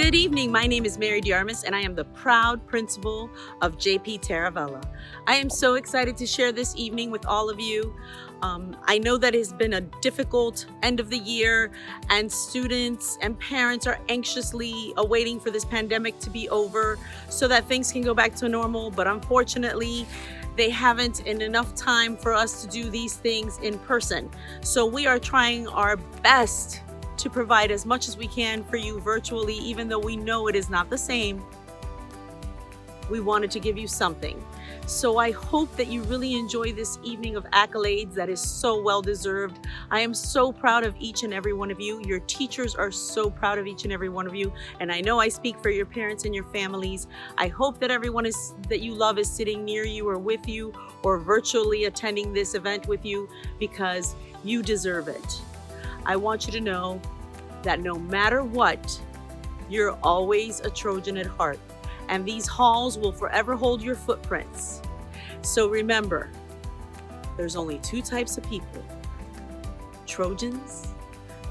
Good evening. My name is Mary Diarmas, and I am the proud principal of JP Taravella. I am so excited to share this evening with all of you. I know that it's been a difficult end of the year, and students and parents are anxiously awaiting for this pandemic to be over so that things can go back to normal. But unfortunately, they haven't in enough time for us to do these things in person. So we are trying our best to provide as much as we can for you virtually, even though we know it is not the same. We wanted to give you something. So I hope that you really enjoy this evening of accolades that is so well deserved. I am so proud of each and every one of you. Your teachers are so proud of each and every one of you. And I know I speak for your parents and your families. I hope that everyone that you love is sitting near you or with you or virtually attending this event with you, because you deserve it. I want you to know that no matter what, you're always a Trojan at heart, and these halls will forever hold your footprints. So remember, there's only two types of people: Trojans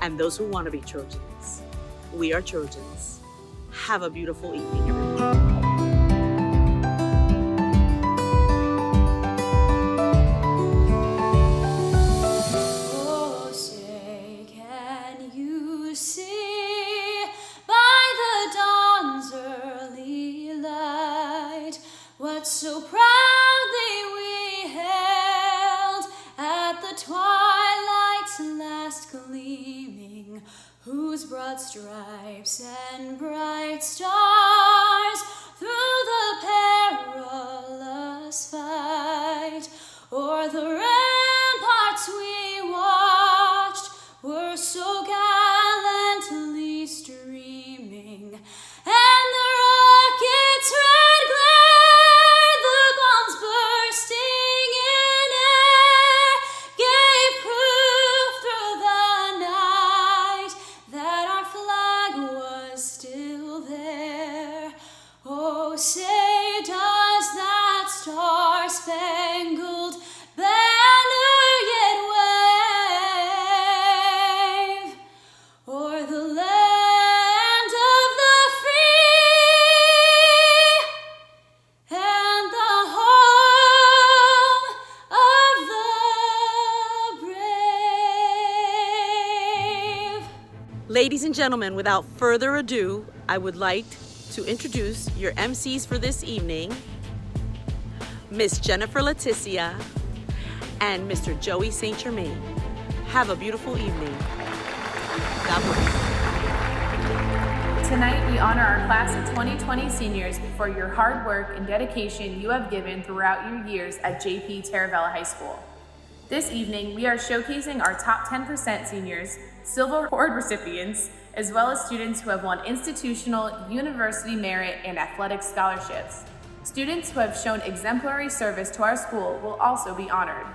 and those who want to be Trojans. We are Trojans. Have a beautiful evening, everyone. So proudly we hailed at the twilight's last gleaming, whose broad stripes and bright stars through the perilous fight o'er the ramparts we watched were so gallantly streaming, and the rockets' red glare, the bombs bursting in air, gave proof through the night that our flag was still there. Oh, say does that star-spangled banner yet wave o'er the land of the free and the home of the brave? Ladies and gentlemen, without further ado, I would like to introduce your MCs for this evening, Miss Jennifer Leticia and Mr. Joey St. Germain. Have a beautiful evening. God bless. Tonight, we honor our class of 2020 seniors for your hard work and dedication you have given throughout your years at JP Taravella High School. This evening, we are showcasing our top 10% seniors, Silver Award recipients, as well as students who have won institutional, university merit, and athletic scholarships. Students who have shown exemplary service to our school will also be honored.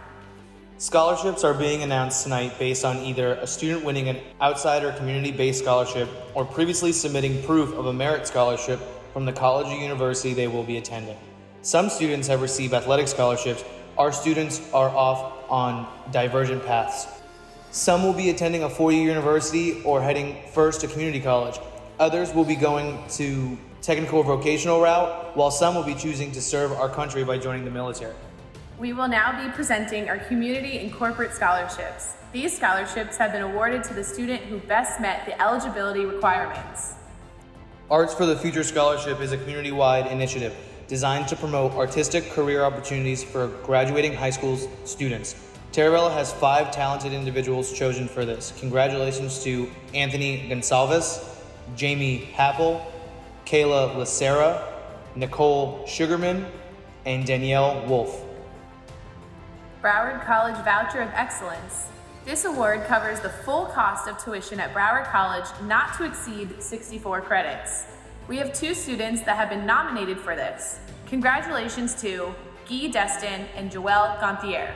Scholarships are being announced tonight based on either a student winning an outside or community-based scholarship or previously submitting proof of a merit scholarship from the college or university they will be attending. Some students have received athletic scholarships. Our students are off on divergent paths. Some will be attending a four-year university or heading first to community college. Others will be going to technical or vocational route, while some will be choosing to serve our country by joining the military. We will now be presenting our community and corporate scholarships. These scholarships have been awarded to the student who best met the eligibility requirements. Arts for the Future Scholarship is a community-wide initiative designed to promote artistic career opportunities for graduating high school students. Taravella has 5 talented individuals chosen for this. Congratulations to Anthony Gonsalves, Jamie Happel, Kayla Lacera, Nicole Sugarman, and Danielle Wolf. Broward College Voucher of Excellence. This award covers the full cost of tuition at Broward College, not to exceed 64 credits. We have 2 students that have been nominated for this. Congratulations to Guy Destin and Joelle Gontier.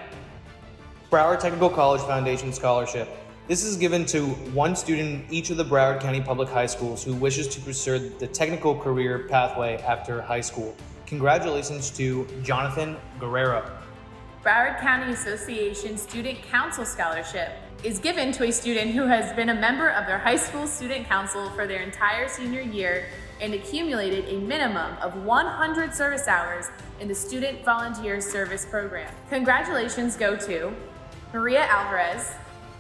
Broward Technical College Foundation Scholarship. This is given to 1 student in each of the Broward County Public High Schools who wishes to pursue the technical career pathway after high school. Congratulations to Jonathan Guerrero. Broward County Association Student Council Scholarship. is given to a student who has been a member of their high school student council for their entire senior year and accumulated a minimum of 100 service hours in the Student Volunteer Service Program. Congratulations go to Maria Alvarez,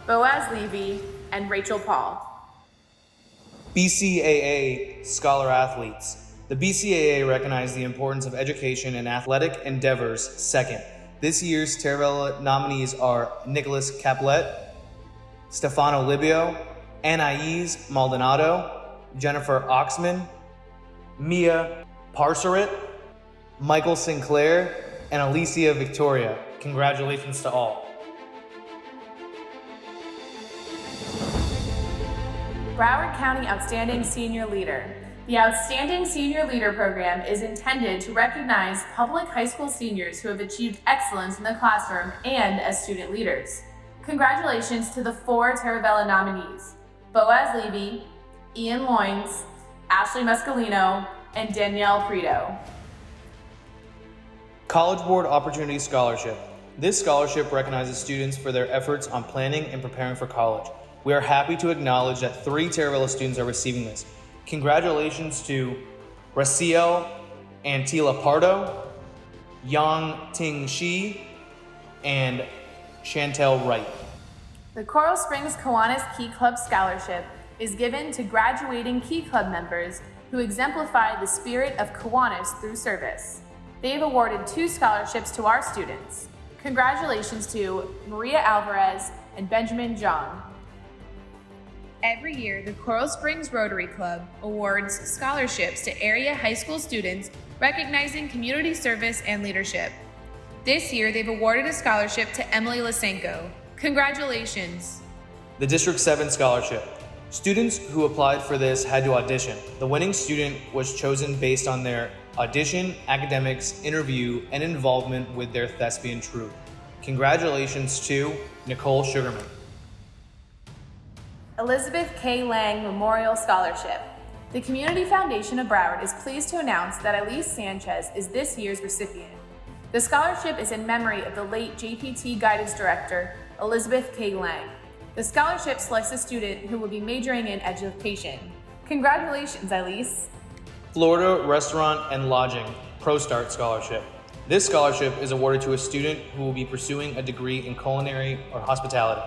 Boaz Levy, and Rachel Paul. BCAA Scholar Athletes. The BCAA recognized the importance of education and athletic endeavors second. This year's Terravella nominees are Nicholas Caplet, Stefano Libio, Anais Maldonado, Jennifer Oxman, Mia Parsarit, Michael Sinclair, and Alicia Victoria. Congratulations to all. Broward County Outstanding Senior Leader. The Outstanding Senior Leader Program is intended to recognize public high school seniors who have achieved excellence in the classroom and as student leaders. Congratulations to the 4 Terravella nominees: Boaz Levy, Ian Loins, Ashley Mescalino, and Danielle Prito. College Board Opportunity Scholarship. This scholarship recognizes students for their efforts on planning and preparing for college. We are happy to acknowledge that 3 Terravella students are receiving this. Congratulations to Raciel Antila Pardo, Yang Ting Shi, and Chantel Wright. The Coral Springs Kiwanis Key Club Scholarship is given to graduating Key Club members who exemplify the spirit of Kiwanis through service. They've awarded 2 scholarships to our students. Congratulations to Maria Alvarez and Benjamin Jong. Every year, the Coral Springs Rotary Club awards scholarships to area high school students recognizing community service and leadership. This year, they've awarded a scholarship to Emily Lysenko. Congratulations. The District 7 Scholarship. Students who applied for this had to audition. The winning student was chosen based on their audition, academics, interview, and involvement with their thespian troupe. Congratulations to Nicole Sugarman. Elizabeth K. Lang Memorial Scholarship. The Community Foundation of Broward is pleased to announce that Elise Sanchez is this year's recipient. The scholarship is in memory of the late JPT Guidance Director, Elizabeth K. Lang. The scholarship selects a student who will be majoring in education. Congratulations, Elise. Florida Restaurant and Lodging ProStart Scholarship. This scholarship is awarded to a student who will be pursuing a degree in culinary or hospitality.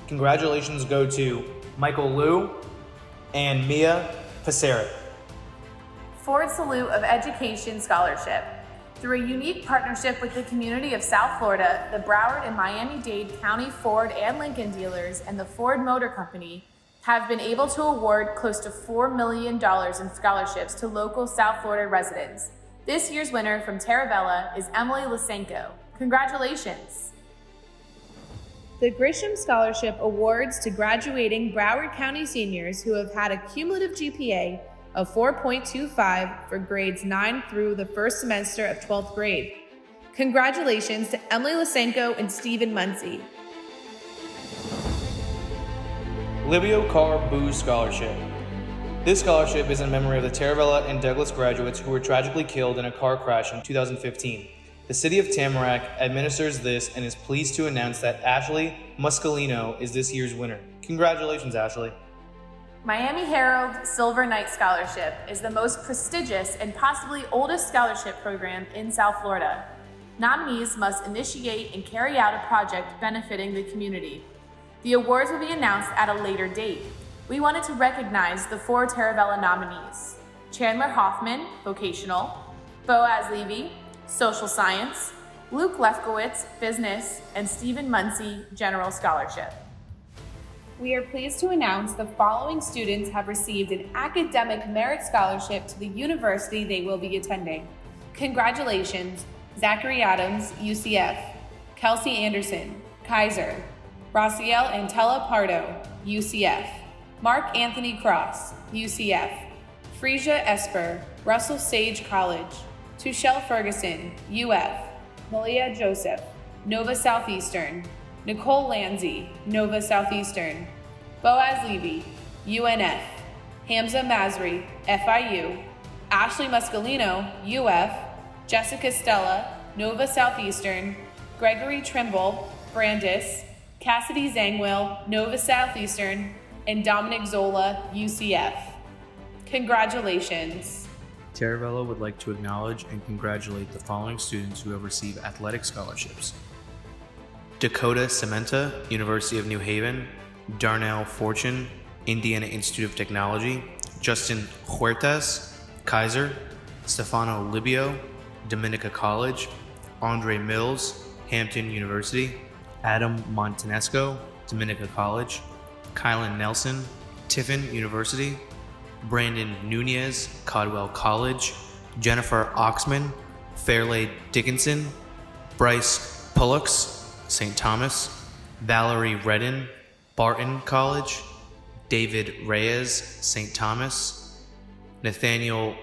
Congratulations go to Michael Liu and Mia Passerit. Ford Salute of Education Scholarship. Through a unique partnership with the community of South Florida, the Broward and Miami-Dade County Ford and Lincoln dealers and the Ford Motor Company have been able to award close to $4 million in scholarships to local South Florida residents. This year's winner from Terravella is Emily Lysenko. Congratulations. The Grisham Scholarship awards to graduating Broward County seniors who have had a cumulative GPA of 4.25 for grades 9 through the first semester of 12th grade. Congratulations to Emily Lysenko and Stephen Muncie. Livio Carr Booz Scholarship. This scholarship is in memory of the Terravella and Douglas graduates who were tragically killed in a car crash in 2015. The City of Tamarack administers this and is pleased to announce that Ashley Muscalino is this year's winner. Congratulations, Ashley. Miami Herald Silver Knight Scholarship is the most prestigious and possibly oldest scholarship program in South Florida. Nominees must initiate and carry out a project benefiting the community. The awards will be announced at a later date. We wanted to recognize the 4 Terravella nominees: Chandler Hoffman, Vocational; Boaz Levy, Social Science; Luke Lefkowitz, Business; and Stephen Muncie, General Scholarship. We are pleased to announce the following students have received an academic merit scholarship to the university they will be attending. Congratulations, Zachary Adams, UCF; Kelsey Anderson, Kaiser; Raciel Antella Pardo, UCF; Mark Anthony Cross, UCF; Frisia Esper, Russell Sage College; Tushelle Ferguson, UF; Malia Joseph, Nova Southeastern; Nicole Lanzi, Nova Southeastern; Boaz Levy, UNF; Hamza Masri, FIU; Ashley Muscalino, UF; Jessica Stella, Nova Southeastern; Gregory Trimble, Brandis; Cassidy Zangwill, Nova Southeastern, and Dominic Zola, UCF. Congratulations. Taravella would like to acknowledge and congratulate the following students who have received athletic scholarships: Dakota Cementa, University of New Haven; Darnell Fortune, Indiana Institute of Technology; Justin Huertas, Kaiser; Stefano Libio, Dominica College; Andre Mills, Hampton University; Adam Montanesco, Dominica College; Kylan Nelson, Tiffin University; Brandon Nunez, Caldwell College; Jennifer Oxman, Fairleigh Dickinson; Bryce Pullux, St. Thomas; Valerie Redden, Barton College; David Reyes, St. Thomas; Nathaniel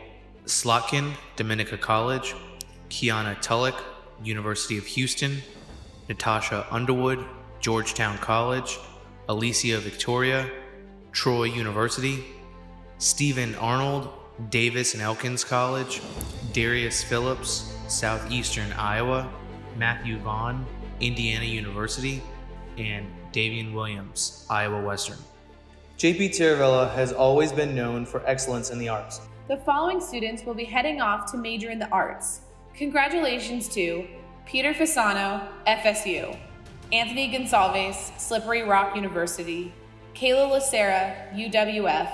Slotkin, Dominica College; Kiana Tulloch, University of Houston; Natasha Underwood, Georgetown College; Alicia Victoria, Troy University; Stephen Arnold, Davis and Elkins College; Darius Phillips, Southeastern Iowa; Matthew Vaughn, Indiana University; and Davian Williams, Iowa Western. JP Taravella has always been known for excellence in the arts. The following students will be heading off to major in the arts. Congratulations to Peter Fasano, FSU; Anthony Gonsalves, Slippery Rock University; Kayla Lacera, UWF;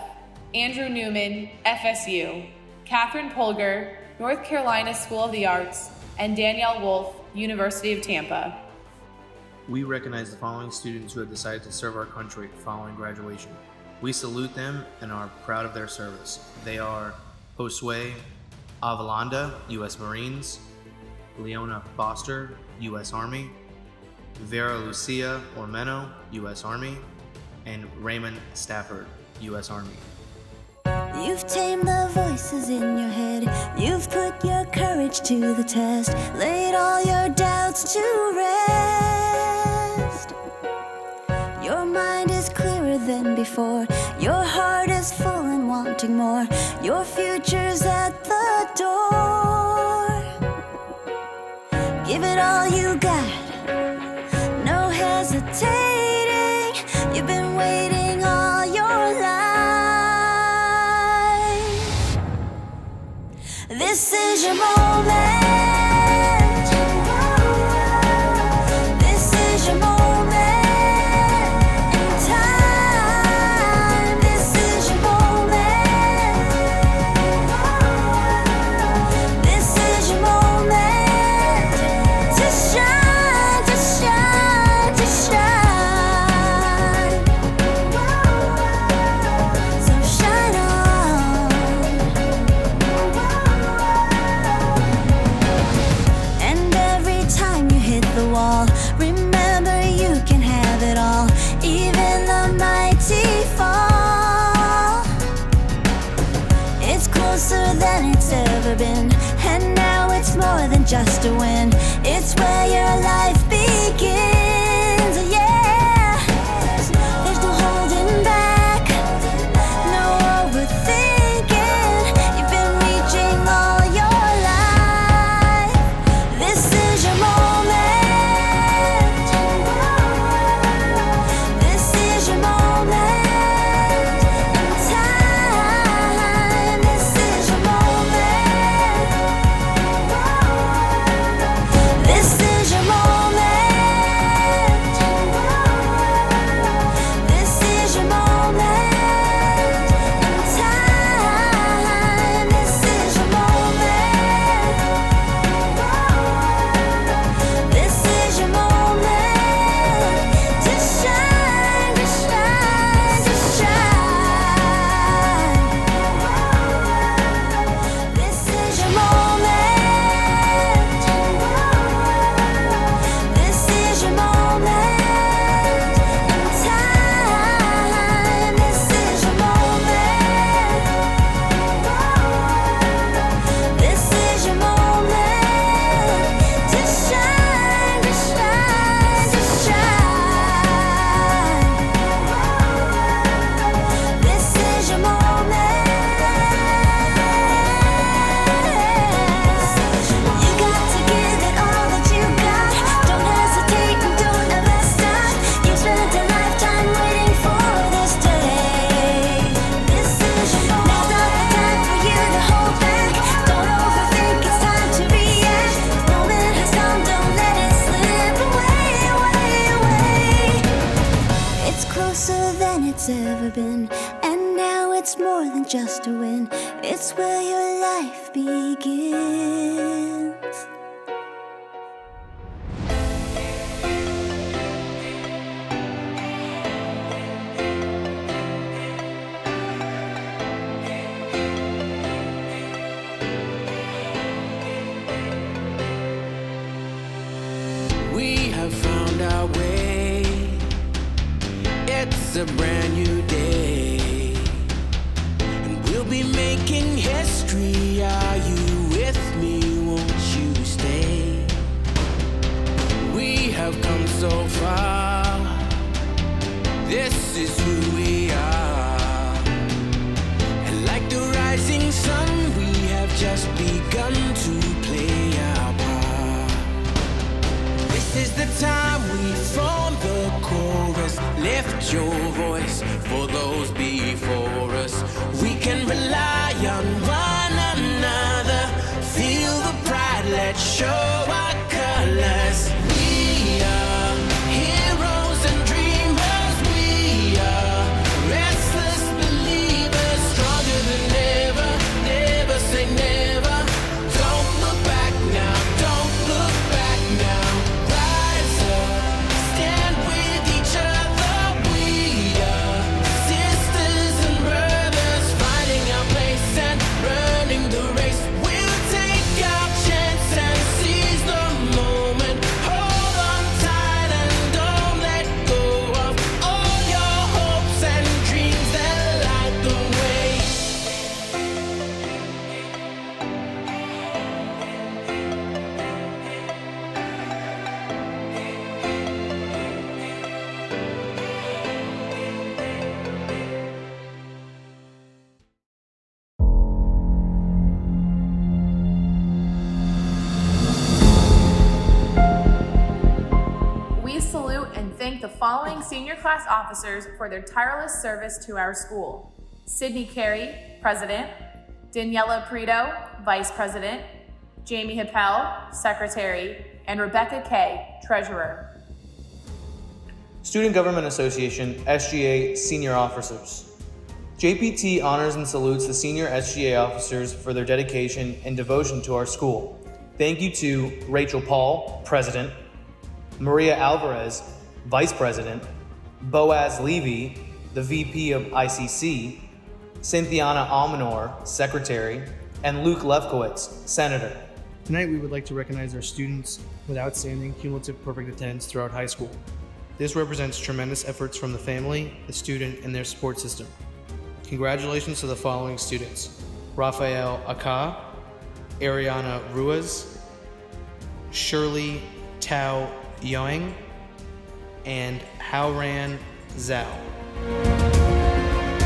Andrew Newman, FSU; Catherine Polger, North Carolina School of the Arts; and Danielle Wolf, University of Tampa. We recognize the following students who have decided to serve our country following graduation. We salute them and are proud of their service. They are Josue Avalanda, U.S. Marines; Leona Foster, U.S. Army; Vera Lucia Ormeno, U.S. Army; and Raymond Stafford, U.S. Army. You've tamed the voices in your head. You've put your courage to the test. Laid all your doubts to rest. Your mind is clearer than before. Your heart is full and wanting more. Your future's at the door. Give it all you got. No hesitating. You've been waiting all your life. This is your moment. This is your moment in time. This is your moment. This is your moment to shine, to shine, to shine. So shine on. And every time you hit the wall, remember you can have it all, even the mighty fall. It's closer than it's ever been, and now it's more than just a win. It's where your life begins, yeah. There's no holding back, no overthinking. You've been reaching all your life. This is your moment. This is your moment in time. This is your moment. This is your moment. it's ever been. And now it's more than just a win, it's where your life begins. We have found our way. It's a brand new day, and we'll be making history. Are you with me? Won't you stay? We have come so far. This is who we are. And like the rising sun, we have just begun to play our part. This is the time we form the chorus. Lift your voice for those before us. We can rely on one another. Feel the pride, let's show our colors. We are heroes and dreamers. We are restless believers. Stronger than ever, never say never. Don't look back now, don't look back now. Rise up, stand with each other. We are sisters and brothers, finding our place and running the race. We'll take our chance and seize the moment. Hold on tight and don't let go of all your hopes and dreams that light the way. We salute and thank the following senior class officers for their tireless service to our school: Sydney Carey, President; Daniela Prito, Vice President; Jamie Hippel, Secretary; and Rebecca Kay, Treasurer. Student Government Association, SGA Senior Officers. JPT honors and salutes the senior SGA officers for their dedication and devotion to our school. Thank you to Rachel Paul, President; Maria Alvarez, Vice President; Boaz Levy, the VP of ICC; Cynthiana Almanor, Secretary; and Luke Lefkowitz, Senator. Tonight, we would like to recognize our students with outstanding cumulative perfect attendance throughout high school. This represents tremendous efforts from the family, the student, and their support system. Congratulations to the following students: Rafael Aka, Ariana Ruiz, Shirley Tao Young, and Haoran Zhao.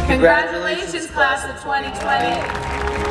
Congratulations, class of 2020.